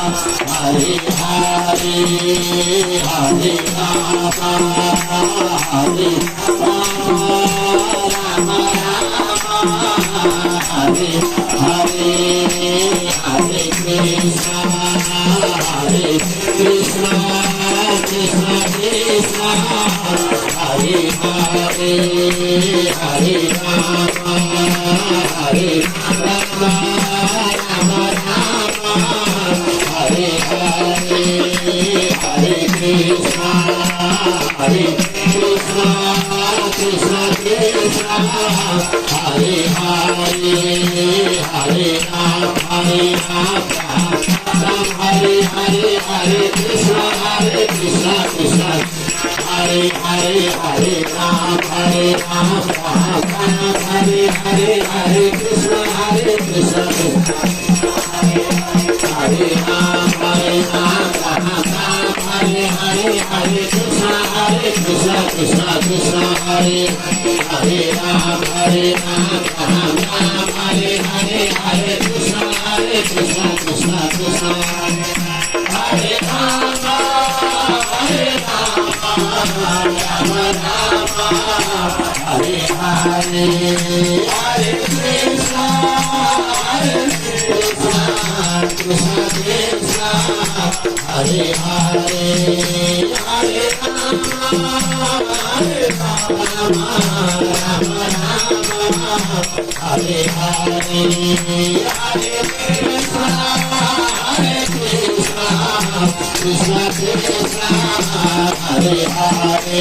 Hare Hare Hare Rama Hare Rama Rama Rama Hare Hare Hare Krishna Krishna Krishna Krishna Hare Hare Hare Rama Hare Rama Rama Rama Hare Hare Hare Krishna Krishna Krishna Krishna Hare Hare Hare Rama Hare Hare Hare Krishna Krishna Hare Hare Hare Rama Hare Hare Hare Krishna Krishna Hare Rama Hare Hare Krishna Krishna Hare Hare Rama Hare Hare Krishna Krishna Hare Rama Rama Rama Hare Hare Hare Krishna Krishna Krishna Hare Hare Hare Rama Rama Rama Hare Hare Hare Krishna Krishna Krishna Hare Hare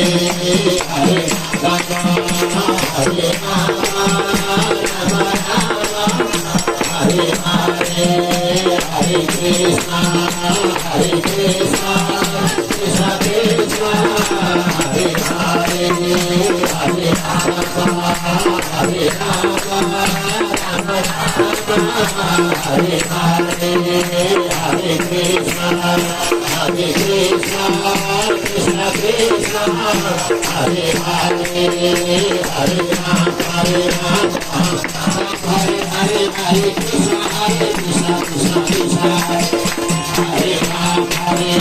Hare Rama Hare Rama Rama Rama Hare Hare Hare Krishna Krishna Krishna Hare Hare Hare Rama Hare Rama Rama Rama Hare Hare Hare Krishna Krishna Krishna Hare Hare Hare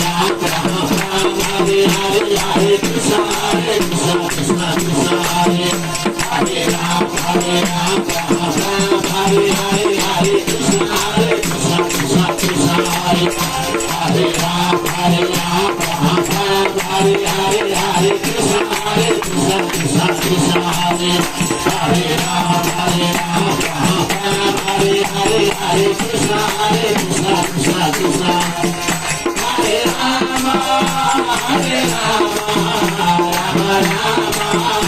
Rama Hare Krishna Krishna Krishna Hare Hare Hare Krishna Krishna Hare Hare Rama Hare Krishna Krishna Hare Hare Rama Hare Krishna Krishna Hare Hare Rama Hare Krishna Krishna Krishna